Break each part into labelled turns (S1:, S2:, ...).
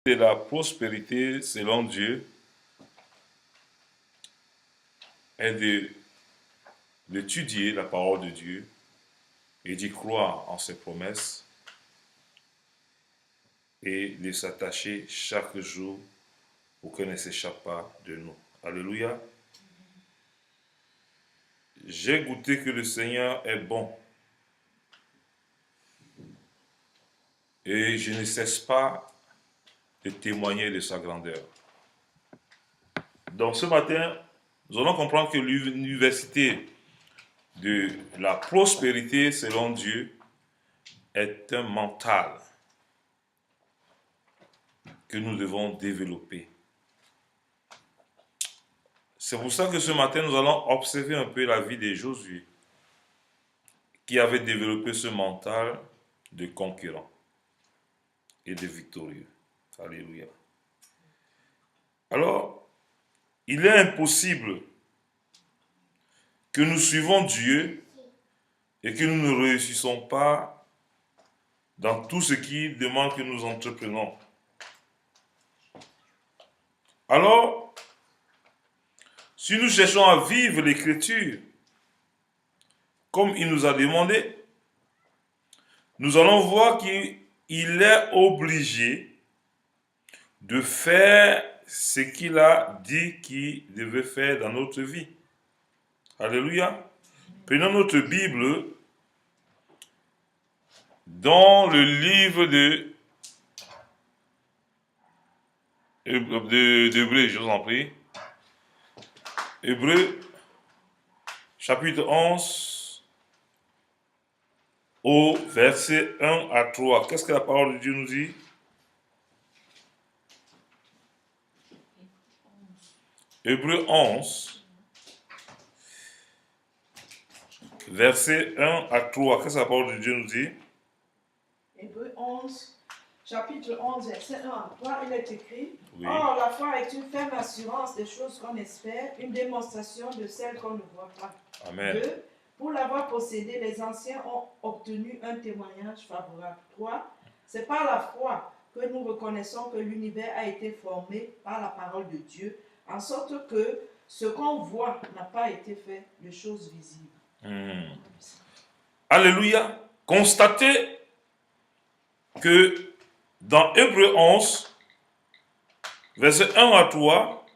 S1: Et la prospérité selon Dieu est d'étudier la parole de Dieu et d'y croire en ses promesses et de s'attacher chaque jour pour qu'elle ne s'échappe pas de nous. Alléluia. J'ai goûté que le Seigneur est bon et je ne cesse pas de témoigner de sa grandeur. Donc ce matin, nous allons comprendre que l'université de la prospérité selon Dieu est un mental que nous devons développer. C'est pour ça que ce matin, nous allons observer un peu la vie de Josué, qui avait développé ce mental de conquérant et de victorieux. Alléluia. Alors, il est impossible que nous suivons Dieu et que nous ne réussissons pas dans tout ce qu'il demande que nous entreprenons. Alors, si nous cherchons à vivre l'Écriture comme il nous a demandé, nous allons voir qu'il est obligé de faire ce qu'il a dit qu'il devait faire dans notre vie. Alléluia. Prenons notre Bible dans le livre d'Hébreux, je vous en prie. Hébreux, chapitre 11, au verset 1 à 3. Qu'est-ce que la parole de Dieu nous dit? Hébreux 11, verset 1 à 3. Qu'est-ce que la parole de Dieu nous dit?
S2: Hébreux 11, chapitre 11, verset 1 à 3, il est écrit:
S1: Oui.
S2: Or, la foi est une ferme assurance des choses qu'on espère, une démonstration de celles qu'on ne voit pas.
S1: Amen.
S2: 2. Pour l'avoir possédé, les anciens ont obtenu un témoignage favorable. 3. C'est par la foi que nous reconnaissons que l'univers a été formé par la parole de Dieu, en sorte que ce qu'on voit n'a pas été fait de choses visibles.
S1: Alléluia. Constatez que dans Hébreux 11, verset 1 à 3,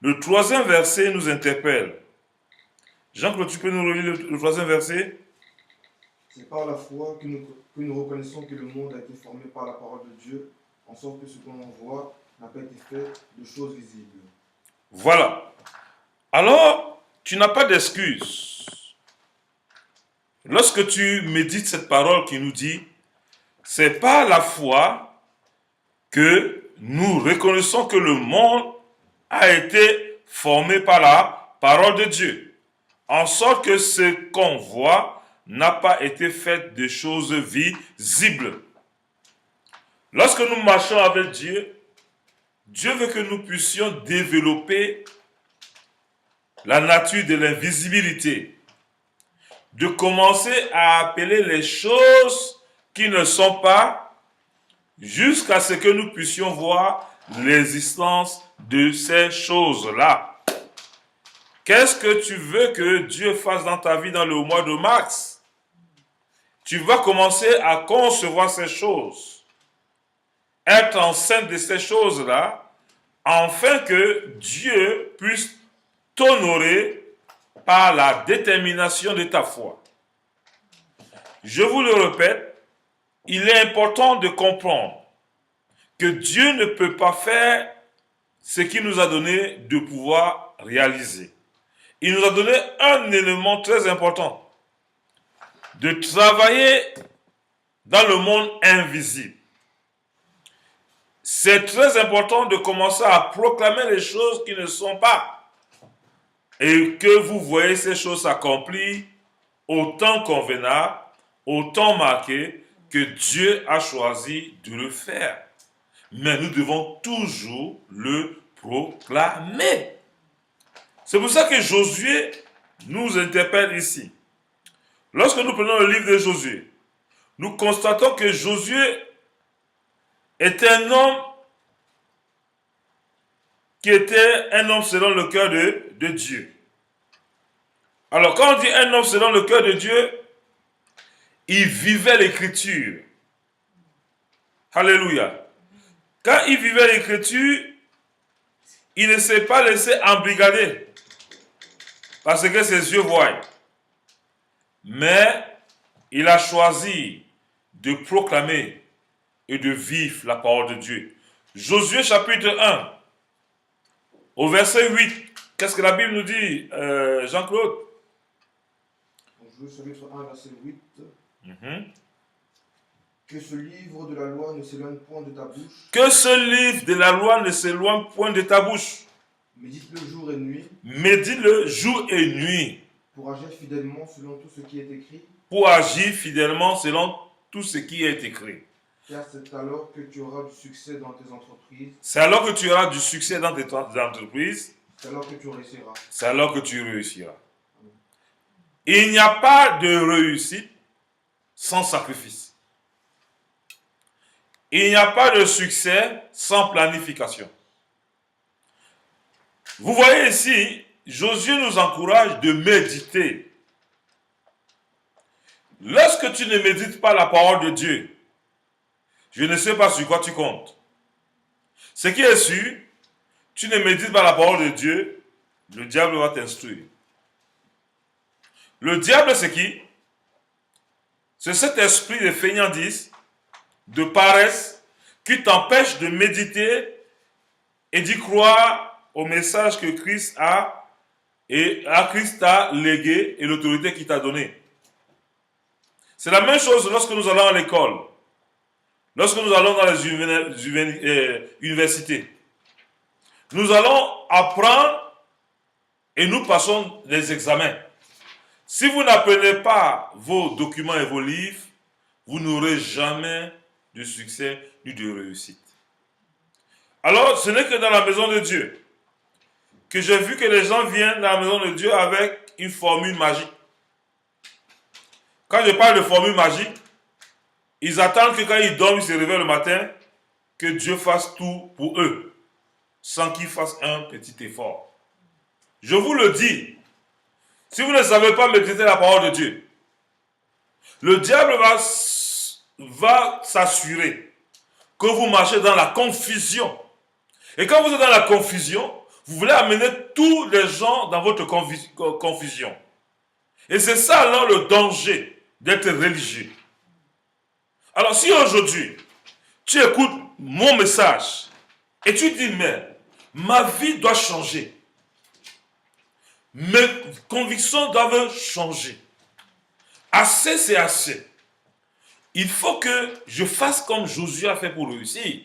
S1: le troisième verset nous interpelle. Jean-Claude, tu peux nous relire le troisième verset?
S3: C'est par la foi que nous reconnaissons que le monde a été formé par la parole de Dieu, en sorte que ce que l'on voit n'a pas été fait de choses visibles.
S1: Voilà. Alors, tu n'as pas d'excuse. Lorsque tu médites cette parole qui nous dit, c'est par la foi que nous reconnaissons que le monde a été formé par la parole de Dieu, en sorte que ce qu'on voit n'a pas été fait de choses visibles. Lorsque nous marchons avec Dieu, Dieu veut que nous puissions développer la nature de l'invisibilité, de commencer à appeler les choses qui ne sont pas, jusqu'à ce que nous puissions voir l'existence de ces choses-là. Qu'est-ce que tu veux que Dieu fasse dans ta vie dans le mois de mars? Tu vas commencer à concevoir ces choses, être enceinte de ces choses-là, afin que Dieu puisse t'honorer par la détermination de ta foi. Je vous le répète, il est important de comprendre que Dieu ne peut pas faire ce qu'il nous a donné de pouvoir réaliser. Il nous a donné un élément très important, de travailler dans le monde invisible. C'est très important de commencer à proclamer les choses qui ne sont pas, et que vous voyez ces choses s'accomplir au temps convenable, au temps marqué que Dieu a choisi de le faire. Mais nous devons toujours le proclamer. C'est pour ça que Josué nous interpelle ici. Lorsque nous prenons le livre de Josué, nous constatons que Josué est un homme qui était un homme selon le cœur de Dieu. Alors, quand on dit un homme selon le cœur de Dieu, il vivait l'écriture. Alléluia. Quand il vivait l'écriture, il ne s'est pas laissé embrigader parce que ses yeux voient. Mais il a choisi de proclamer et de vivre la parole de Dieu. Josué chapitre 1, au verset 8. Qu'est-ce que la Bible nous dit, Jean-Claude?
S3: Josué chapitre 1, verset 8. Que ce livre de la loi ne s'éloigne point de ta bouche.
S1: Que ce livre de la loi ne s'éloigne point de ta bouche.
S3: Médite-le jour et nuit.
S1: Médite-le jour et nuit.
S3: Pour agir fidèlement selon tout ce qui est écrit.
S1: Pour agir fidèlement selon tout ce qui est écrit.
S3: Car c'est alors que tu auras du succès dans tes entreprises.
S1: C'est alors que tu auras du succès dans tes entreprises.
S3: C'est alors que tu réussiras.
S1: C'est alors que tu réussiras. Il n'y a pas de réussite sans sacrifice. Il n'y a pas de succès sans planification. Vous voyez ici, Josué nous encourage de méditer. Lorsque tu ne médites pas la parole de Dieu, je ne sais pas sur quoi tu comptes. Ce qui est sûr, tu ne médites pas la parole de Dieu, le diable va t'instruire. Le diable, c'est qui? C'est cet esprit de fainéantise, de paresse, qui t'empêche de méditer et d'y croire au message que Christ a et à Christ t'a légué et l'autorité qu'il t'a donnée. C'est la même chose lorsque nous allons à l'école, lorsque nous allons dans les universités. Nous allons apprendre et nous passons les examens. Si vous n'apprenez pas vos documents et vos livres, vous n'aurez jamais de succès ni de réussite. Alors, ce n'est que dans la maison de Dieu que j'ai vu que les gens viennent dans la maison de Dieu avec une formule magique. Quand je parle de formule magique, ils attendent que quand ils dorment, ils se réveillent le matin, que Dieu fasse tout pour eux, sans qu'ils fassent un petit effort. Je vous le dis, si vous ne savez pas méditer la parole de Dieu, le diable va s'assurer que vous marchez dans la confusion. Et quand vous êtes dans la confusion, vous voulez amener tous les gens dans votre confusion. Et c'est ça alors le danger d'être religieux. Alors si aujourd'hui, tu écoutes mon message et tu dis, mais ma vie doit changer. Mes convictions doivent changer. Assez, c'est assez. Il faut que je fasse comme Josué a fait pour réussir.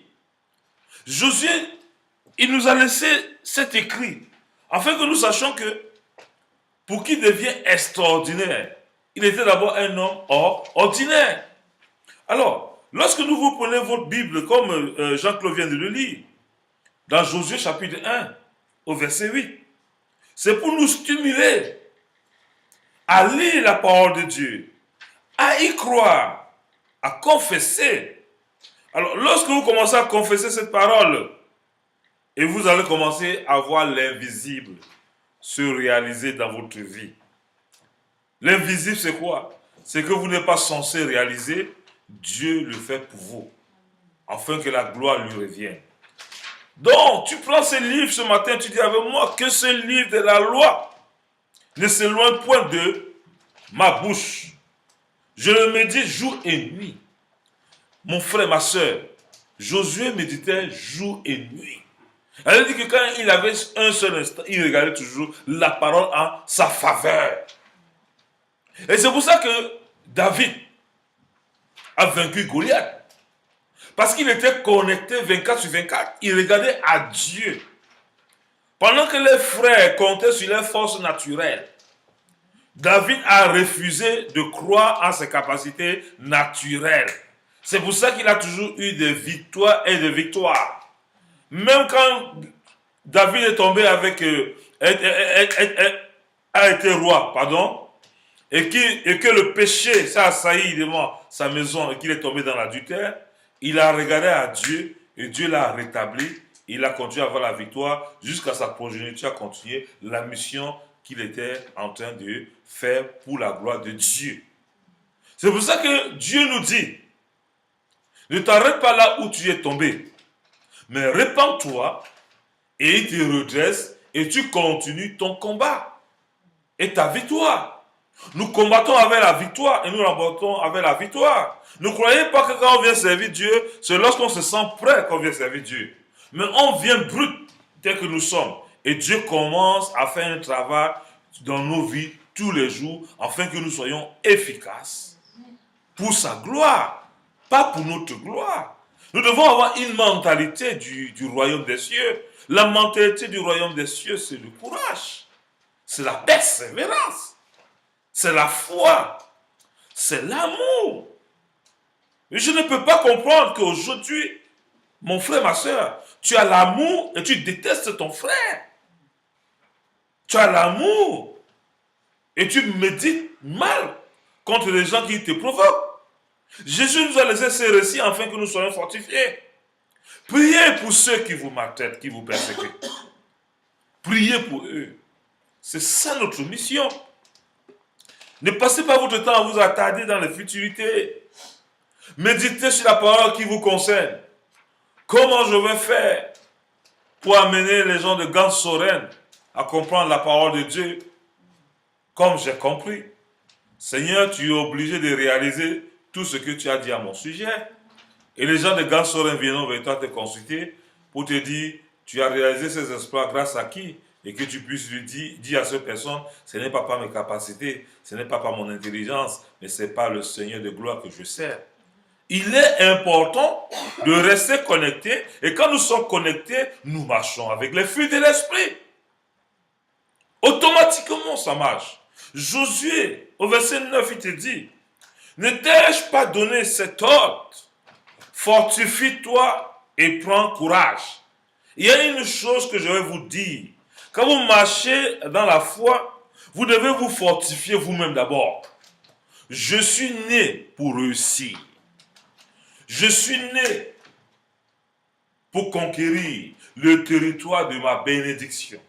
S1: Josué, il nous a laissé cet écrit, afin que nous sachions que pour qu'il devienne extraordinaire, il était d'abord un homme ordinaire. Alors, lorsque vous prenez votre Bible, comme Jean-Claude vient de le lire, dans Josué chapitre 1, au verset 8, c'est pour nous stimuler à lire la parole de Dieu, à y croire, à confesser. Alors, lorsque vous commencez à confesser cette parole, et vous allez commencer à voir l'invisible se réaliser dans votre vie. L'invisible, c'est quoi? C'est que vous n'êtes pas censé réaliser, Dieu le fait pour vous, afin que la gloire lui revienne. Donc, tu prends ce livre ce matin, tu dis avec moi que ce livre de la loi ne s'éloigne point de ma bouche. Je le médite jour et nuit. Mon frère, ma soeur, Josué méditait jour et nuit. Elle dit que quand il avait un seul instant, il regardait toujours la parole en sa faveur. Et c'est pour ça que David a vaincu Goliath. Parce qu'il était connecté 24 sur 24. Il regardait à Dieu. Pendant que les frères comptaient sur leurs forces naturelles, David a refusé de croire en ses capacités naturelles. C'est pour ça qu'il a toujours eu des victoires et des victoires. Même quand David est tombé avec... a été roi, pardon, et que le péché s'est assailli devant sa maison et qu'il est tombé dans l'adultère, il a regardé à Dieu et Dieu l'a rétabli il a continué à avoir la victoire jusqu'à sa progéniture a continué la mission qu'il était en train de faire pour la gloire de Dieu. C'est pour ça que Dieu nous dit, ne t'arrête pas là où tu es tombé, mais répands-toi et il te redresse et tu continues ton combat et ta victoire. Nous combattons avec la victoire et nous remportons avec la victoire. Ne croyez pas que quand on vient servir Dieu, c'est lorsqu'on se sent prêt qu'on vient servir Dieu. Mais on vient brut tel que nous sommes. Et Dieu commence à faire un travail dans nos vies tous les jours afin que nous soyons efficaces pour sa gloire, pas pour notre gloire. Nous devons avoir une mentalité du royaume des cieux. La mentalité du royaume des cieux, c'est le courage, c'est la persévérance, c'est la foi, c'est l'amour. Et je ne peux pas comprendre qu'aujourd'hui, mon frère, ma soeur, tu as l'amour et tu détestes ton frère. Tu as l'amour et tu médites mal contre les gens qui te provoquent. Jésus nous a laissé ces récits afin que nous soyons fortifiés. Priez pour ceux qui vous maltraitent, qui vous persécutent. Priez pour eux. C'est ça notre mission. Ne passez pas votre temps à vous attarder dans les futurités. Méditez sur la parole qui vous concerne. Comment je vais faire pour amener les gens de Gans-Soren à comprendre la parole de Dieu comme j'ai compris. Seigneur, tu es obligé de réaliser tout ce que tu as dit à mon sujet. Et les gens de Gans-Soren viendront vers toi te consulter pour te dire, tu as réalisé ces exploits grâce à qui? Et que tu puisses lui dire à cette personne, ce n'est pas par mes capacités, ce n'est pas par mon intelligence, mais c'est par le Seigneur de gloire que je sers. Il est important de rester connecté et quand nous sommes connectés, nous marchons avec les fruits de l'esprit. Automatiquement, ça marche. Josué, au verset 9, il te dit, ne t'ai-je pas donné cet ordre? Fortifie-toi et prends courage. Il y a une chose que je vais vous dire. Quand vous marchez dans la foi, vous devez vous fortifier vous-même d'abord. Je suis né pour réussir. Je suis né pour conquérir le territoire de ma bénédiction.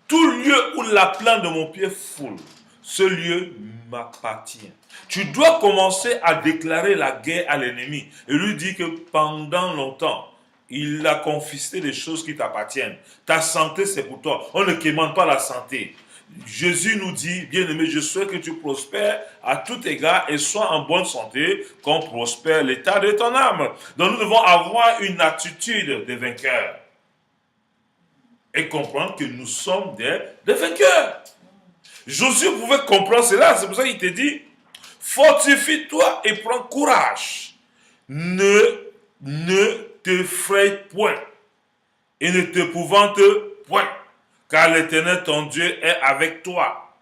S1: Tout lieu où la plante de mon pied foule, ce lieu m'appartient. Tu dois commencer à déclarer la guerre à l'ennemi et lui dire que pendant longtemps, il a confisqué des choses qui t'appartiennent. Ta santé, c'est pour toi. On ne commande pas la santé. Jésus nous dit, bien-aimé, je souhaite que tu prospères à tout égard et sois en bonne santé, qu'on prospère l'état de ton âme. Donc nous devons avoir une attitude de vainqueur et comprendre que nous sommes des vainqueurs. Josué pouvait comprendre cela, c'est pour ça qu'il te dit, fortifie-toi et prends courage. Ne t'effraie point et ne t'épouvante point, car l'Éternel ton Dieu est avec toi.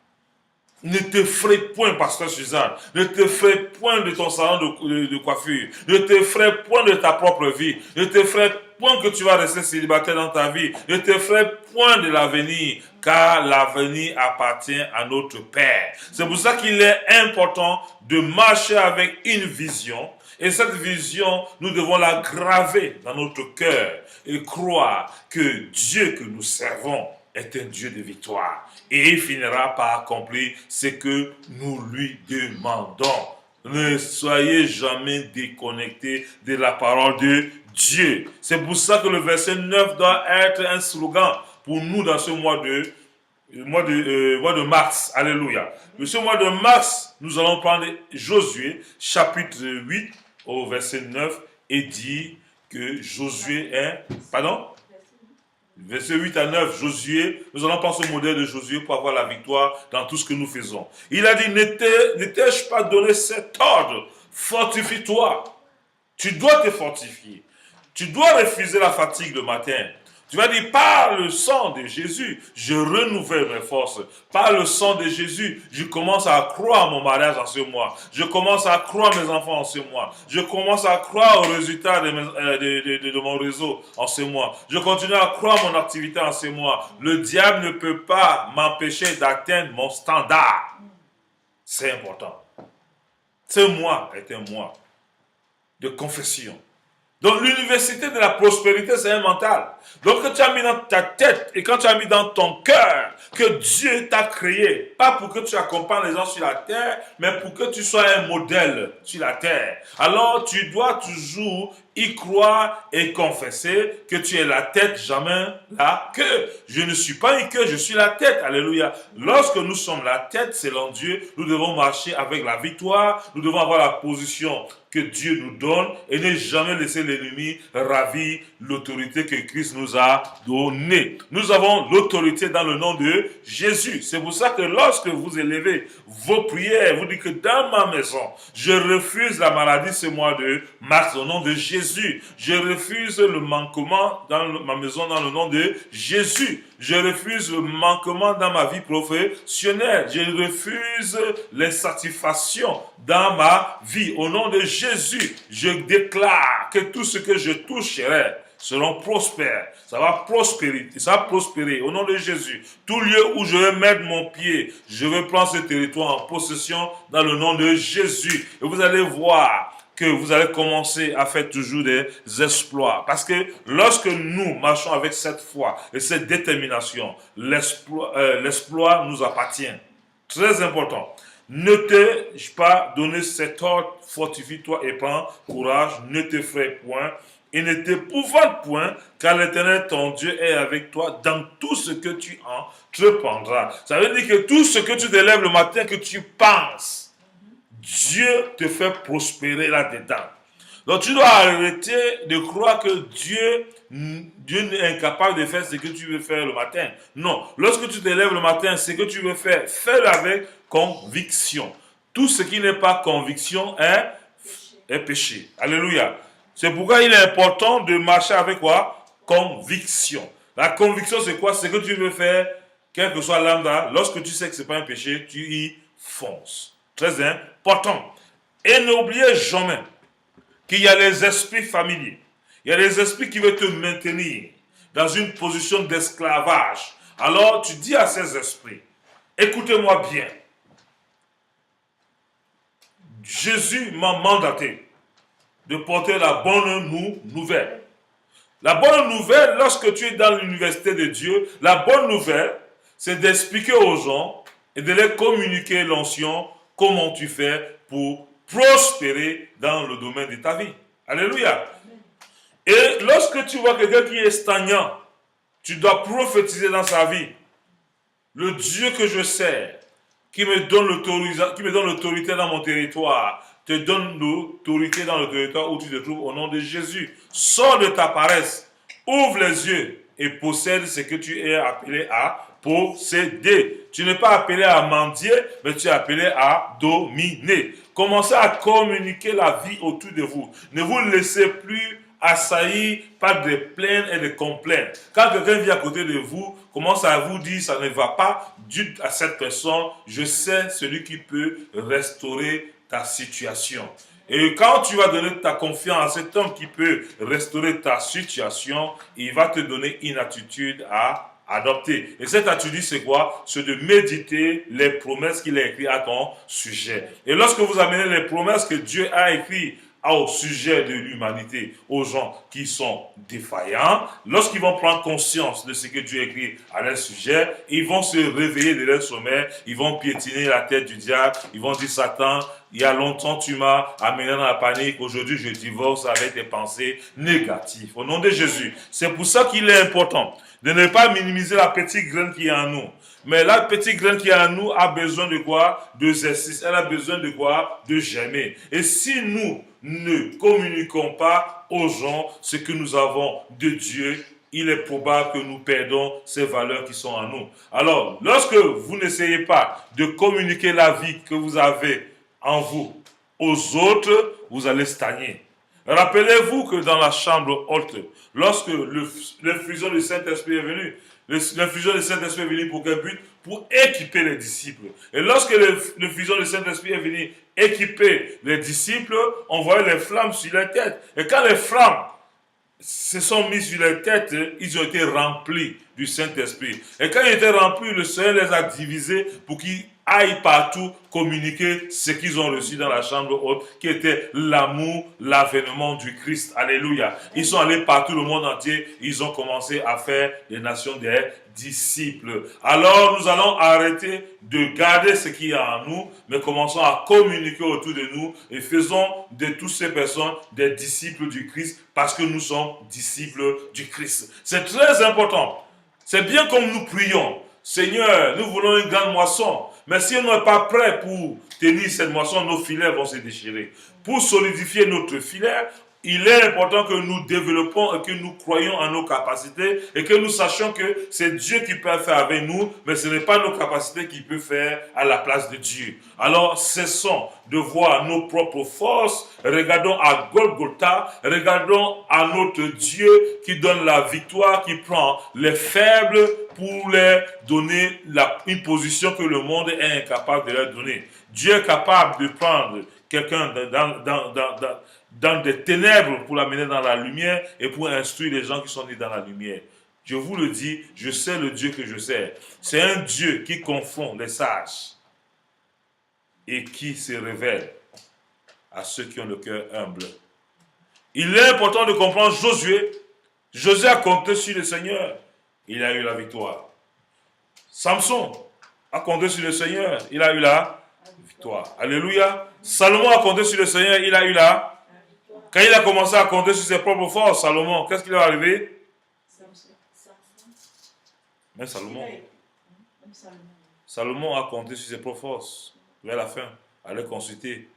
S1: Ne t'effraie point, pasteur Suzanne. Ne t'effraie point de ton salon de coiffure. Ne t'effraie point de ta propre vie. Ne t'effraie point que tu vas rester célibataire dans ta vie. Ne t'effraie point de l'avenir, car l'avenir appartient à notre Père. C'est pour ça qu'il est important de marcher avec une vision. Et cette vision, nous devons la graver dans notre cœur et croire que Dieu que nous servons est un Dieu de victoire. Et il finira par accomplir ce que nous lui demandons. Ne soyez jamais déconnectés de la parole de Dieu. C'est pour ça que le verset 9 doit être un slogan pour nous dans ce mois de mars. Alléluia. Dans ce mois de mars, nous allons prendre Josué, chapitre 8, au verset 9, et dire que Josué est... Pardon? Verset 8 à 9, Josué, nous allons penser au modèle de Josué pour avoir la victoire dans tout ce que nous faisons. Il a dit, ne t'ai-je pas donné cet ordre? Fortifie-toi. Tu dois te fortifier. Tu dois refuser la fatigue le matin. Tu vas dire, par le sang de Jésus, je renouvelle mes forces. Par le sang de Jésus, je commence à croire mon mariage en ce mois. Je commence à croire mes enfants en ce mois. Je commence à croire aux résultats de mon réseau en ce mois. Je continue à croire mon activité en ce mois. Le diable ne peut pas m'empêcher d'atteindre mon standard. C'est important. Ce mois est un mois de confession. Donc l'université de la prospérité, c'est un mental. Donc quand tu as mis dans ta tête et quand tu as mis dans ton cœur que Dieu t'a créé, pas pour que tu accompagnes les gens sur la terre, mais pour que tu sois un modèle sur la terre. Alors tu dois toujours y croire et confesser que tu es la tête, jamais la queue. Je ne suis pas une queue, je suis la tête. Alléluia. Lorsque nous sommes la tête, selon Dieu, nous devons marcher avec la victoire, nous devons avoir la position que Dieu nous donne et ne jamais laisser l'ennemi ravir l'autorité que Christ nous a donnée. Nous avons l'autorité dans le nom de Jésus. C'est pour ça que lorsque vous élevez vos prières, vous dites que dans ma maison, je refuse la maladie ce mois de mars au nom de Jésus. Je refuse le manquement dans ma maison dans le nom de Jésus. Je refuse le manquement dans ma vie professionnelle. Je refuse l'insatisfaction dans ma vie. Au nom de Jésus, je déclare que tout ce que je toucherai seront prospères. Ça va prospérer au nom de Jésus. Tout lieu où je vais mettre mon pied, je vais prendre ce territoire en possession dans le nom de Jésus. Et vous allez voir que vous allez commencer à faire toujours des exploits. Parce que lorsque nous marchons avec cette foi et cette détermination, l'exploit nous appartient. Très important. Ne t'ai-je pas donné cet ordre, fortifie-toi et prends courage, ne t'effraie point et ne t'épouvante point, car l'Éternel ton Dieu est avec toi dans tout ce que tu entreprendras. Ça veut dire que tout ce que tu te lèves le matin, que tu penses, Dieu te fait prospérer là-dedans. Donc tu dois arrêter de croire que Dieu est incapable de faire ce que tu veux faire le matin. Non, lorsque tu te lèves le matin, ce que tu veux faire, fais-le avec conviction. Tout ce qui n'est pas conviction est péché. Alléluia. C'est pourquoi il est important de marcher avec quoi? Conviction. La conviction, c'est quoi? C'est que tu veux faire, quel que soit l'âme, lorsque tu sais que ce n'est pas un péché, tu y fonces. Très important. Et n'oubliez jamais qu'il y a les esprits familiers. Il y a les esprits qui veulent te maintenir dans une position d'esclavage. Alors tu dis à ces esprits, écoutez-moi bien. Jésus m'a mandaté de porter la bonne nouvelle. La bonne nouvelle, lorsque tu es dans l'université de Dieu, la bonne nouvelle, c'est d'expliquer aux gens et de les communiquer l'onction. Comment tu fais pour prospérer dans le domaine de ta vie. Alléluia. Et lorsque tu vois quelqu'un qui est stagnant, tu dois prophétiser dans sa vie. Le Dieu que je sers, qui me donne l'autorité dans mon territoire, te donne l'autorité dans le territoire où tu te trouves au nom de Jésus. Sors de ta paresse, ouvre les yeux et possède ce que tu es appelé à posséder. Tu n'es pas appelé à mendier, mais tu es appelé à dominer. Commencez à communiquer la vie autour de vous. Ne vous laissez plus assaillir par des plaintes et des complaintes. Quand quelqu'un vient à côté de vous, commence à vous dire ça ne va pas, dites à cette personne, je sais celui qui peut restaurer ta situation. Et quand tu vas donner ta confiance à cet homme qui peut restaurer ta situation, il va te donner une attitude à adopter. Et cette attitude, c'est quoi? C'est de méditer les promesses qu'il a écrites à ton sujet. Et lorsque vous amenez les promesses que Dieu a écrites au sujet de l'humanité, aux gens qui sont défaillants, lorsqu'ils vont prendre conscience de ce que Dieu écrit à leur sujet, ils vont se réveiller de leur sommeil, ils vont piétiner la tête du diable, ils vont dire Satan, il y a longtemps tu m'as amené dans la panique, aujourd'hui je divorce avec des pensées négatives. Au nom de Jésus, c'est pour ça qu'il est important de ne pas minimiser la petite graine qui est en nous. Mais la petite graine qui est en nous a besoin de quoi? D'exercice. Elle a besoin de quoi? De germer. Et si nous ne communiquons pas aux gens ce que nous avons de Dieu, il est probable que nous perdons ces valeurs qui sont en nous. Alors, lorsque vous n'essayez pas de communiquer la vie que vous avez en vous aux autres, vous allez stagner. Rappelez-vous que dans la chambre haute, lorsque l'infusion du Saint-Esprit est venue, l'infusion du Saint-Esprit est venue pour quel but? Pour équiper les disciples. Et lorsque l'infusion du Saint-Esprit est venue équiper les disciples, on voyait les flammes sur les têtes. Et quand les flammes se sont mises sur les têtes, ils ont été remplis du Saint-Esprit. Et quand ils étaient remplis, le Seigneur les a divisés pour qu'ils aillent partout communiquer ce qu'ils ont reçu dans la chambre haute, qui était l'amour, l'avènement du Christ. Alléluia. Ils sont allés partout le monde entier, ils ont commencé à faire des nations des disciples. Alors nous allons arrêter de garder ce qui est en nous, mais commençons à communiquer autour de nous et faisons de toutes ces personnes des disciples du Christ parce que nous sommes disciples du Christ. C'est très important. C'est bien comme nous prions. Seigneur, nous voulons une grande moisson. Mais si on n'est pas prêt pour tenir cette moisson, nos filets vont se déchirer. Pour solidifier notre filet, il est important que nous développons et que nous croyons en nos capacités et que nous sachions que c'est Dieu qui peut faire avec nous, mais ce n'est pas nos capacités qui peut faire à la place de Dieu. Alors, cessons de voir nos propres forces, regardons à Golgotha, regardons à notre Dieu qui donne la victoire, qui prend les faibles pour leur donner une position que le monde est incapable de leur donner. Dieu est capable de prendre quelqu'un dans des ténèbres pour l'amener dans la lumière et pour instruire les gens qui sont nés dans la lumière. Je vous le dis, je sais le Dieu que je sers. C'est un Dieu qui confond les sages et qui se révèle à ceux qui ont le cœur humble. Il est important de comprendre Josué. Josué a compté sur le Seigneur. Il a eu la victoire. Samson a compté sur le Seigneur. Il a eu la victoire. Alléluia. Salomon a compté sur le Seigneur. Il a eu la. Quand il a commencé à compter sur ses propres forces, Salomon, qu'est-ce qui lui est arrivé? Même Salomon. Salomon a compté sur ses propres forces. Vers la fin, allait consulter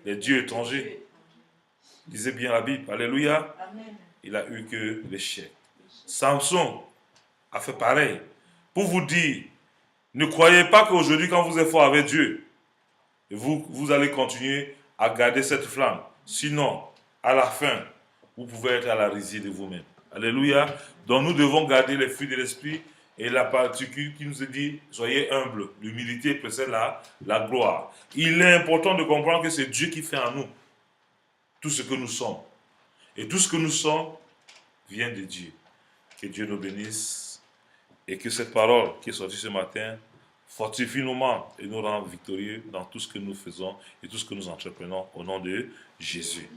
S1: les dieux étrangers. Lisez bien la Bible. Alléluia. Il a eu que l'échec. Samson a fait pareil. Pour vous dire, ne croyez pas qu'aujourd'hui, quand vous êtes fort avec Dieu, vous allez continuer à garder cette flamme. Sinon, à la fin, vous pouvez être à la risée de vous-même. Alléluia. Donc nous devons garder les fruits de l'esprit et la particule qui nous dit, soyez humbles. L'humilité précède la gloire. Il est important de comprendre que c'est Dieu qui fait en nous tout ce que nous sommes. Et tout ce que nous sommes vient de Dieu. Que Dieu nous bénisse et que cette parole qui est sortie ce matin fortifie nos membres et nous rend victorieux dans tout ce que nous faisons et tout ce que nous entreprenons au nom de Jésus.